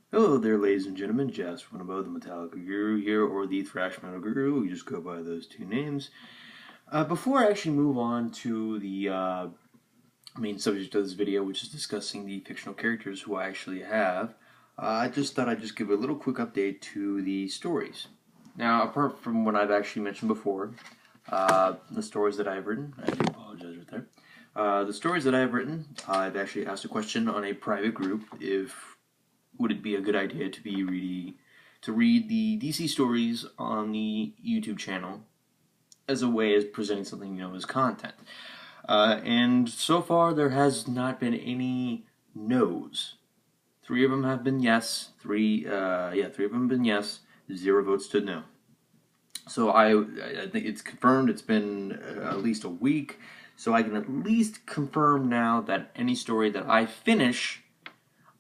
Hello there, ladies and gentlemen. Jasper, one above the Metallica Guru here, or the Thrash Metal Guru. We just go by those two names. Before I actually move on to the main subject of this video, which is discussing the fictional characters who I actually have, I just thought I'd just give a little quick update to the stories. Now, apart from what I've actually mentioned before, the stories that I've written, I do apologize right there. The stories that I've written, I've actually asked a question on a private group if would it be a good idea to read the DC stories on the YouTube channel as a way of presenting something as content. And so far there has not been any no's. 3 of them have been yes. 3 of them have been yes. 0 votes to no. So I think it's confirmed. It's been at least a week, so I can at least confirm now that any story that I finish,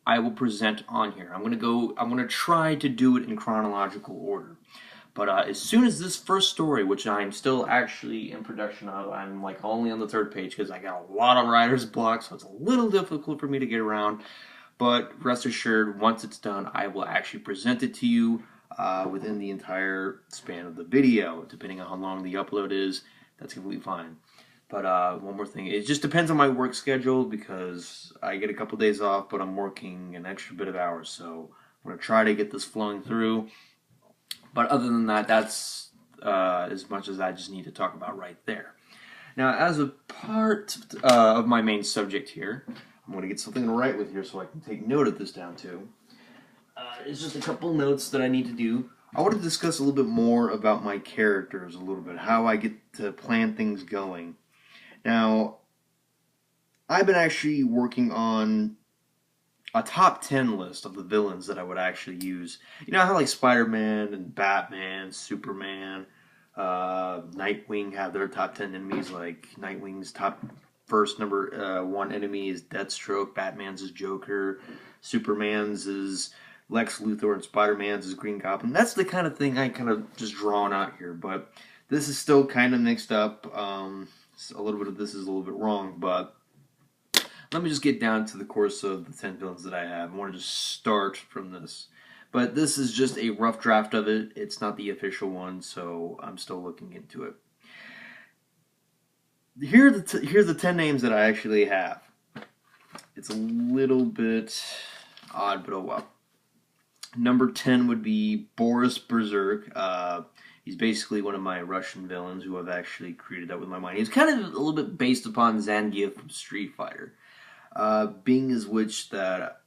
I will present on here. I'm gonna try to do it in chronological order. But as soon as this first story, which I'm still actually in production of, I'm like only on the 3rd page because I got a lot of writer's block, so it's a little difficult for me to get around. But rest assured, once it's done, I will actually present it to you within the entire span of the video. Depending on how long the upload is, that's completely fine. But one more thing, it just depends on my work schedule because I get a couple days off, but I'm working an extra bit of hours, so I'm going to try to get this flowing through. But other than that, that's as much as I just need to talk about right there. Now, as a part of my main subject here, I'm going to get something to write with here so I can take note of this down too. It's just a couple notes that I need to do. I want to discuss a little bit more about my characters a little bit, how I get to plan things going. Now, I've been actually working on a top 10 list of the villains that I would actually use. You know how like Spider-Man and Batman, Superman, Nightwing have their top 10 enemies, like Nightwing's first number 1 enemy is Deathstroke, Batman's is Joker, Superman's is Lex Luthor, and Spider-Man's is Green Goblin. That's the kind of thing I kind of just drawn out here, but this is still kind of mixed up. A little bit of this is a little bit wrong, but let me just get down to the course of the 10 villains that I have. I want to just start from this. But this is just a rough draft of it. It's not the official one, so I'm still looking into it. Here are the 10 names that I actually have. It's a little bit odd, but oh well. Number 10 would be Boris Berserk. He's basically one of my Russian villains who I've actually created up with my mind. He's kind of a little bit based upon Zangief from Street Fighter. Being as which that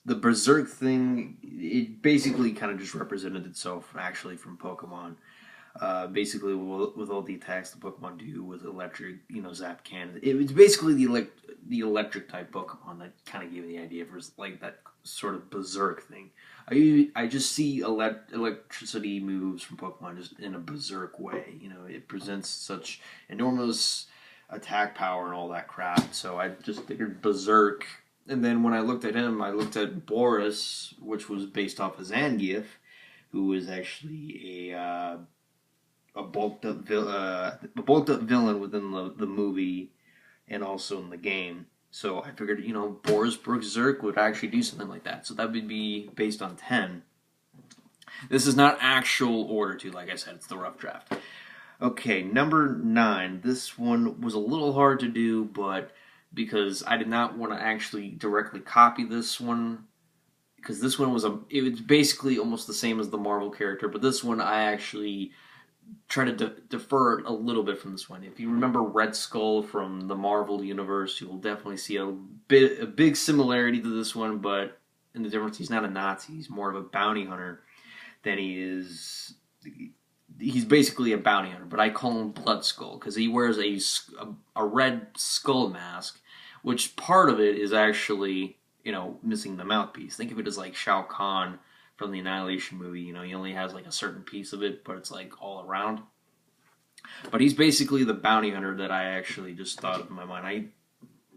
the Berserk thing, it basically kind of just represented itself actually from Pokemon. Basically, with all the attacks the Pokemon do with electric, zap cannon. It was basically the electric type Pokemon that kind of gave me the idea for like that sort of Berserk thing. I just see electricity moves from Pokemon just in a Berserk way. It presents such enormous attack power and all that crap. So I just figured Berserk. And then when I looked at him, I looked at Boris, which was based off of Zangief, who was actually a bulked up villain within the movie and also in the game. So I figured, Boris Berserk would actually do something like that. So that would be based on 10. This is not actual order too, like I said, it's the rough draft. Okay, number 9. This one was a little hard to do, but because I did not want to actually directly copy this one, because this one was basically almost the same as the Marvel character, but this one I actually try to defer a little bit from this one. If you remember Red Skull from the Marvel universe, you will definitely see a big similarity to this one, but in the difference, he's not a Nazi. He's more of a bounty hunter than he is. He's basically a bounty hunter, but I call him Blood Skull because he wears a red skull mask, which part of it is actually missing the mouthpiece. Think of it as like Shao Kahn from the Annihilation movie. He only has like a certain piece of it, but it's like all around. But he's basically the bounty hunter that I actually just thought of in my mind. I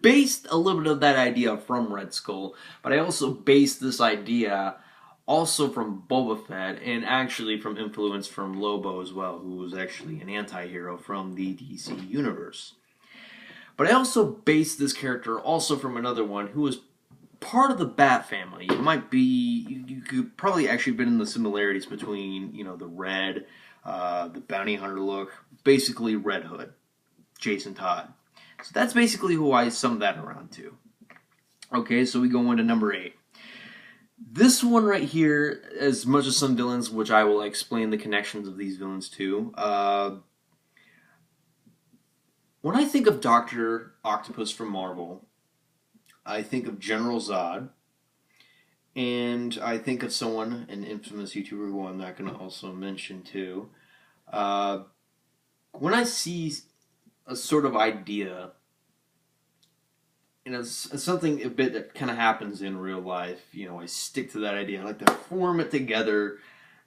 based a little bit of that idea from Red Skull, but I also based this idea also from Boba Fett and actually from influence from Lobo as well, who was actually an anti-hero from the DC universe. But I also based this character also from another one who was part of the Bat family. You might be, you could probably actually been in the similarities between, you know, the Red, the bounty hunter look, basically Red Hood, Jason Todd. So that's basically who I summed that around to. Okay, so we go into number 8. This one right here, as much as some villains, which I will explain the connections of these villains to, when I think of Dr. Octopus from Marvel, I think of General Zod, and I think of someone, an infamous YouTuber who I'm not going to also mention too. When I see a sort of idea, and it's something a bit that kind of happens in real life, you know, I stick to that idea. I like to form it together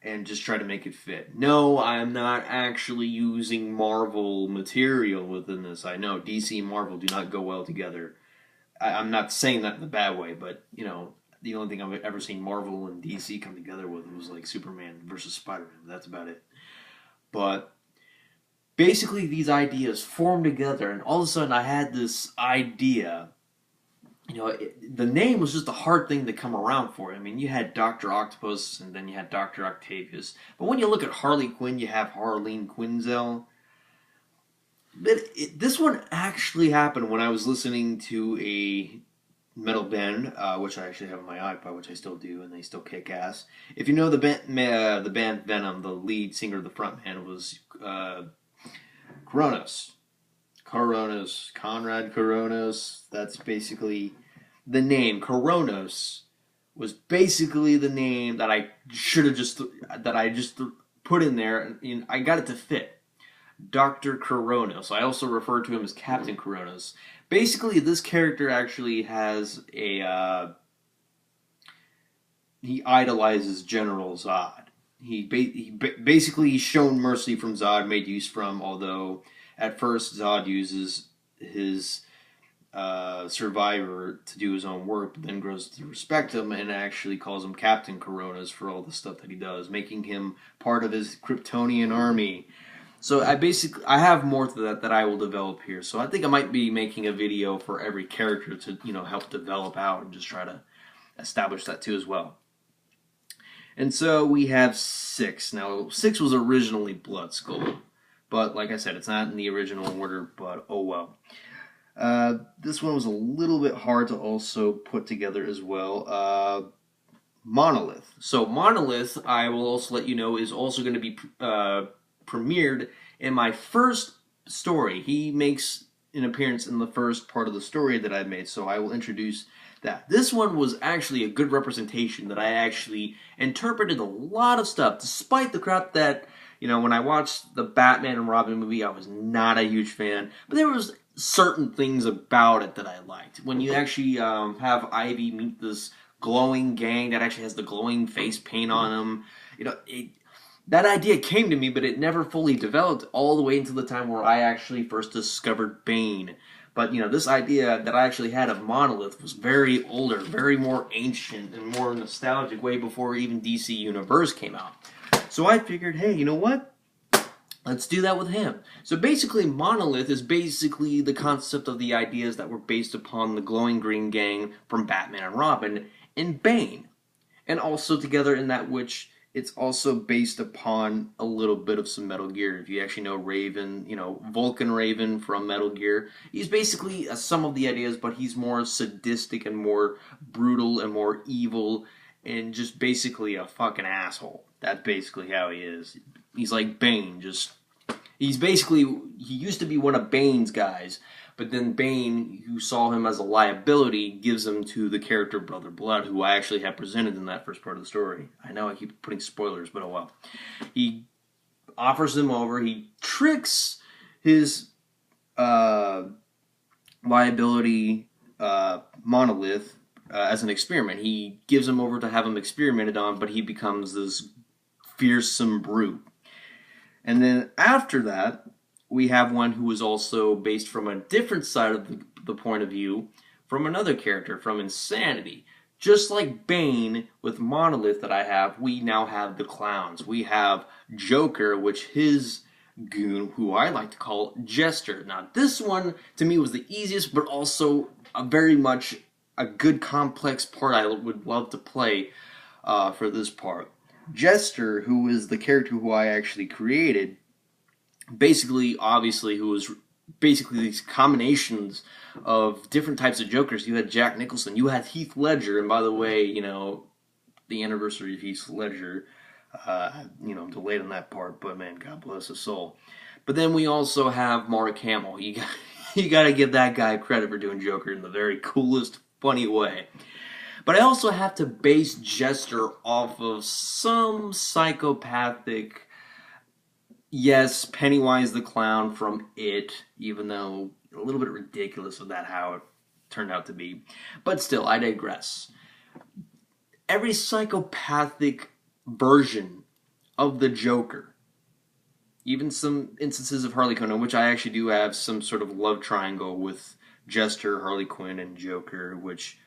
and just try to make it fit. No, I'm not actually using Marvel material within this. I know DC and Marvel do not go well together. I'm not saying that in a bad way, but, you know, the only thing I've ever seen Marvel and DC come together with was like Superman versus Spider-Man. That's about it. But basically these ideas formed together, and all of a sudden I had this idea. You know, the name was just a hard thing to come around for. I mean, you had Dr. Octopus, and then you had Dr. Octavius. But when you look at Harley Quinn, you have Harleen Quinzel. But this one actually happened when I was listening to a metal band, which I actually have on my iPod, which I still do, and they still kick ass. If you know the band Venom, the lead singer, the frontman was Conrad Coronas. That's basically the name. Coronas was basically the name that I should have just put in there, and I got it to fit. Dr. Coronas. I also refer to him as Captain Coronas. Basically, this character actually has a he idolizes General Zod. Basically he's shown mercy from Zod, made use from, although at first Zod uses his survivor to do his own work, but then grows to respect him and actually calls him Captain Coronas for all the stuff that he does, making him part of his Kryptonian army. So I have more to that I will develop here. So I think I might be making a video for every character to, you know, help develop out and just try to establish that too as well. And so we have 6. Now 6 was originally Blood Skull, but like I said, it's not in the original order, but oh well. This one was a little bit hard to also put together as well. Monolith. So Monolith, I will also let you know, is also going to be premiered in my first story. He makes an appearance in the first part of the story that I made, so I will introduce that. This one was actually a good representation that I actually interpreted a lot of stuff, despite the crap that, you know, when I watched the Batman and Robin movie, I was not a huge fan, but there was certain things about it that I liked. When you actually have Ivy meet this glowing gang that actually has the glowing face paint on him, you know, that idea came to me, but it never fully developed all the way until the time where I actually first discovered Bane. But, you know, this idea that I actually had of Monolith was very older, very more ancient, and more nostalgic, way before even DC Universe came out. So I figured, hey, you know what? Let's do that with him. So basically, Monolith is basically the concept of the ideas that were based upon the glowing green gang from Batman and Robin and Bane. And also together in that which it's also based upon a little bit of some Metal Gear. If you actually know Raven, you know, Vulcan Raven from Metal Gear, he's basically some of the ideas, but he's more sadistic and more brutal and more evil and just basically a fucking asshole. That's basically how he is. He's like Bane, he used to be one of Bane's guys, but then Bane, who saw him as a liability, gives him to the character Brother Blood, who I actually have presented in that first part of the story. I know I keep putting spoilers, but oh well. He offers him over, he tricks his liability Monolith as an experiment. He gives him over to have him experimented on, but he becomes this fearsome brute. And then after that, we have one who is also based from a different side of the point of view from another character, from Insanity. Just like Bane with Monolith that I have, we now have the clowns. We have Joker, which his goon, who I like to call Jester. Now this one, to me, was the easiest, but also a very much a good complex part I would love to play for this part. Jester, who is the character who I actually created, basically, obviously, who was basically these combinations of different types of Jokers. You had Jack Nicholson, you had Heath Ledger, and by the way, you know, the anniversary of Heath Ledger, you know, I'm delayed on that part, but man, God bless his soul. But then we also have Mark Hamill. You got to give that guy credit for doing Joker in the very coolest, funny way. But I also have to base Jester off of some psychopathic, yes, Pennywise the Clown from It, even though a little bit ridiculous of that how it turned out to be. But still, I digress. Every psychopathic version of the Joker, even some instances of Harley Quinn, in which I actually do have some sort of love triangle with Jester, Harley Quinn, and Joker, which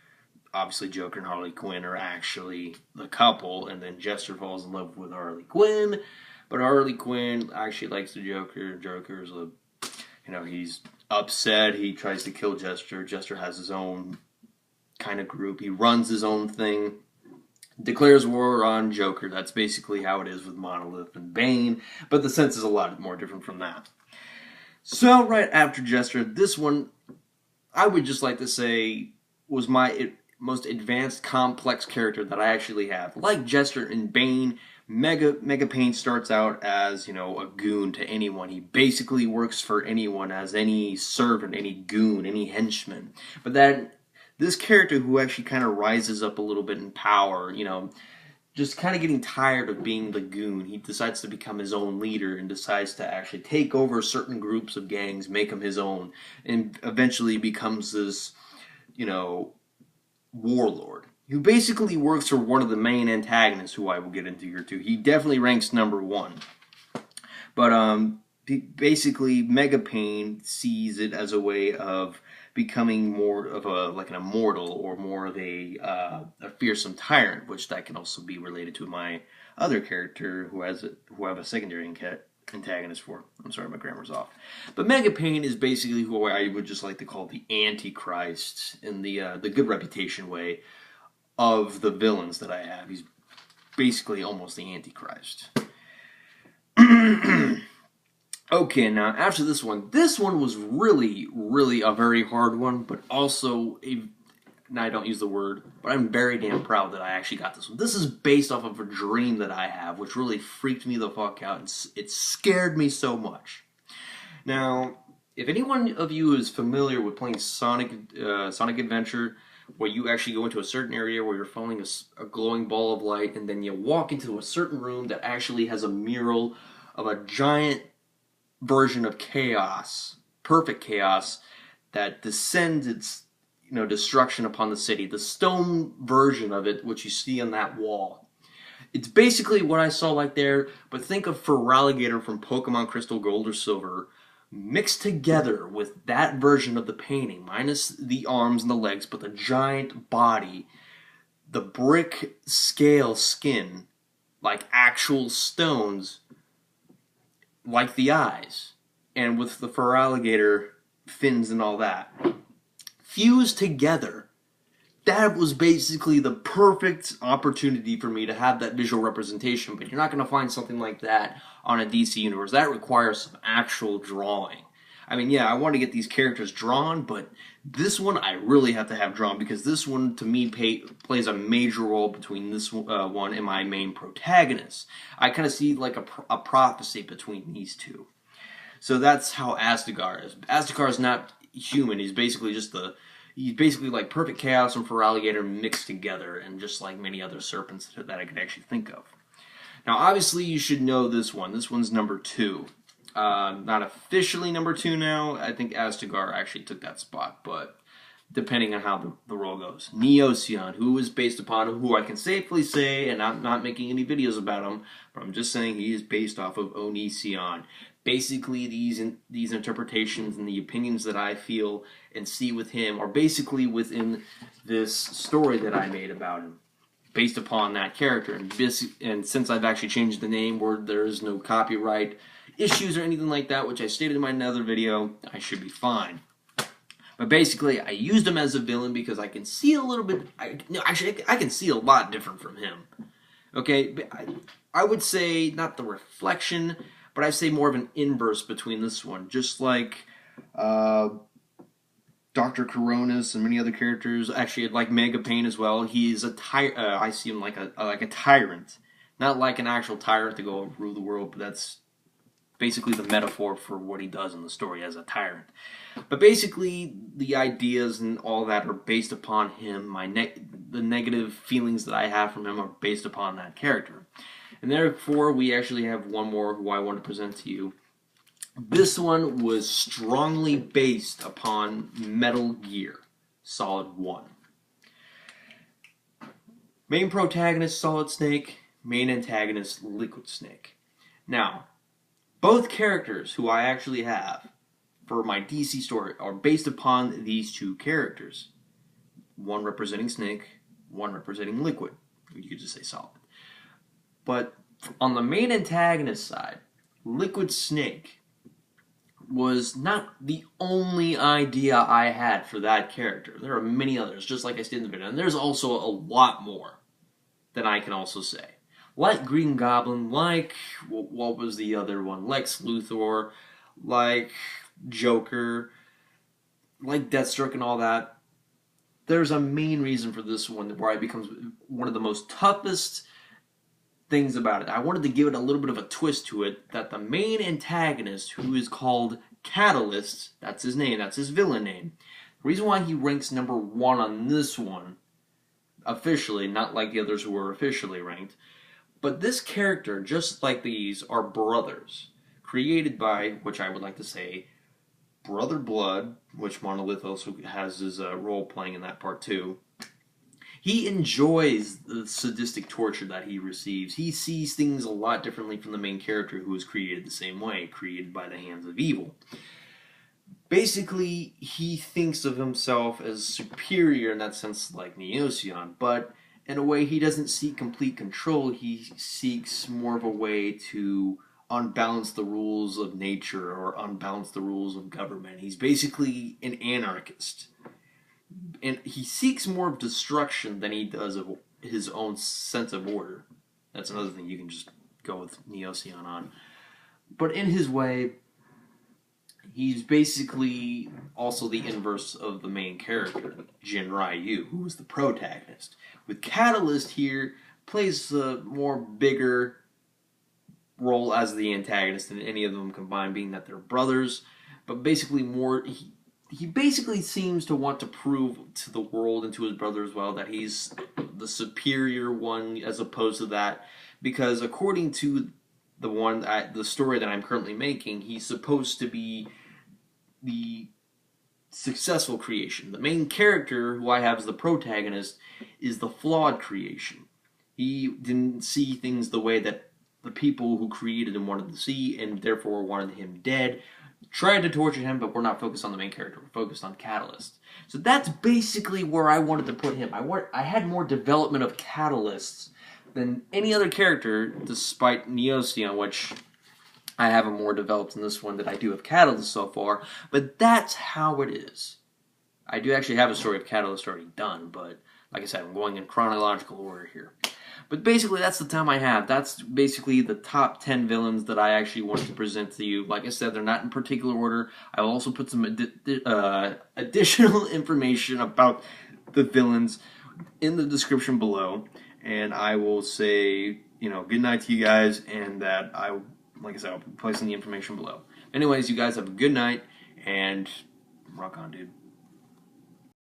obviously Joker and Harley Quinn are actually the couple, and then Jester falls in love with Harley Quinn, but Harley Quinn actually likes the Joker. Joker's a, you know, he's upset, he tries to kill Jester. Jester has his own kind of group, he runs his own thing, declares war on Joker. That's basically how it is with Monolith and Bane, but the sense is a lot more different from that. So right after Jester, this one, I would just like to say, was my most advanced, complex character that I actually have. Like Jester and Bane, Megapane starts out as, you know, a goon to anyone. He basically works for anyone as any servant, any goon, any henchman. But then this character who actually kind of rises up a little bit in power, you know, just kind of getting tired of being the goon, he decides to become his own leader and decides to actually take over certain groups of gangs, make them his own, and eventually becomes this, you know, warlord, who basically works for one of the main antagonists, who I will get into here too. He definitely ranks number 1. But basically Megapane sees it as a way of becoming more of a, like an immortal, or more of a fearsome tyrant, which that can also be related to my other character who I have a secondary antagonist for. I'm sorry, my grammar's off. But Megapane is basically who I would just like to call the Antichrist in the good reputation way of the villains that I have. He's basically almost the Antichrist. Okay, now after this one was really, really a very hard one, but also now I don't use the word, but I'm very damn proud that I actually got this one. This is based off of a dream that I have, which really freaked me the fuck out, and it scared me so much. Now, if anyone of you is familiar with playing Sonic Adventure, where you actually go into a certain area where you're following a glowing ball of light, and then you walk into a certain room that actually has a mural of a giant version of chaos, perfect chaos, that descends its, you know, destruction upon the city. The stone version of it, which you see on that wall. It's basically what I saw like there, but think of Feraligatr from Pokemon Crystal Gold or Silver mixed together with that version of the painting, minus the arms and the legs, but the giant body, the brick scale skin, like actual stones, like the eyes, and with the Feraligatr fins and all that, fused together. That was basically the perfect opportunity for me to have that visual representation, but you're not going to find something like that on a DC universe. That requires some actual drawing. I mean, yeah, I want to get these characters drawn, but this one I really have to have drawn, because this one, to me, plays a major role between this one and my main protagonist. I kind of see like a prophecy between these two. So that's how Aztegar is. Aztegar is not human. He's basically like Perfect Chaos and Feraligatr mixed together, and just like many other serpents that I could actually think of. Now, obviously, you should know this one. This one's number 2. Not officially number 2 now. I think Aztegar actually took that spot, but depending on how the role goes. Niosion, who is based upon, who I can safely say, and I'm not making any videos about him, but I'm just saying he is based off of Onision. Basically, these interpretations and the opinions that I feel and see with him are basically within this story that I made about him, based upon that character. And since I've actually changed the name where there is no copyright issues or anything like that, which I stated in my other video, I should be fine. But basically, I used him as a villain because I can see a little bit... Actually, I can see a lot different from him. Okay? I would say, not the reflection, but I'd say more of an inverse between this one. Just like Dr. Coronis and many other characters. Actually, like Megapane as well. He's a I see him like a tyrant. Not like an actual tyrant to go rule the world, but that's basically the metaphor for what he does in the story as a tyrant. But basically, the ideas and all that are based upon him. The negative feelings that I have from him are based upon that character. And therefore, we actually have one more who I want to present to you. This one was strongly based upon Metal Gear Solid 1. Main protagonist, Solid Snake. Main antagonist, Liquid Snake. Now, both characters who I actually have for my DC story are based upon these two characters. One representing Snake, one representing Liquid. You could just say Solid. But on the main antagonist side, Liquid Snake was not the only idea I had for that character. There are many others, just like I stated in the video. And there's also a lot more that I can also say. Like Green Goblin, like, what was the other one? Lex Luthor, like Joker, like Deathstroke and all that. There's a main reason for this one where it becomes one of the most toughest things about it. I wanted to give it a little bit of a twist to it, that the main antagonist, who is called Catalyst, that's his name, that's his villain name. The reason why he ranks number 1 on this one, officially, not like the others who were officially ranked, but this character, just like these, are brothers, created by, which I would like to say, Brother Blood, which Monolith also has his role playing in that part too. He enjoys the sadistic torture that he receives. He sees things a lot differently from the main character, who was created the same way, created by the hands of evil. Basically, he thinks of himself as superior in that sense, like Niosion, but in a way he doesn't seek complete control. He seeks more of a way to unbalance the rules of nature or unbalance the rules of government. He's basically an anarchist. And he seeks more of destruction than he does of his own sense of order. That's another thing you can just go with Niosion on. But in his way, he's basically also the inverse of the main character, Jin Ryu, who was the protagonist. With Catalyst here, plays a more bigger role as the antagonist than any of them combined, being that they're brothers, but basically more... He basically seems to want to prove to the world and to his brother as well that he's the superior one as opposed to that, because according to the story that I'm currently making, he's supposed to be the successful creation. The main character, who I have as the protagonist, is the flawed creation. He didn't see things the way that the people who created him wanted to see, and therefore wanted him dead. Tried to torture him, but we're not focused on the main character. We're focused on Catalyst. So that's basically where I wanted to put him. I had more development of Catalysts than any other character, despite Niosion, which I have a more developed in this one than I do of Catalyst so far. But that's how it is. I do actually have a story of Catalyst already done, but like I said, I'm going in chronological order here. But basically, that's the time I have. That's basically the top 10 villains that I actually wanted to present to you. Like I said, they're not in particular order. I will also put some additional information about the villains in the description below. And I will say, good night to you guys. And that like I said, I'll be placing the information below. Anyways, you guys have a good night. And rock on, dude.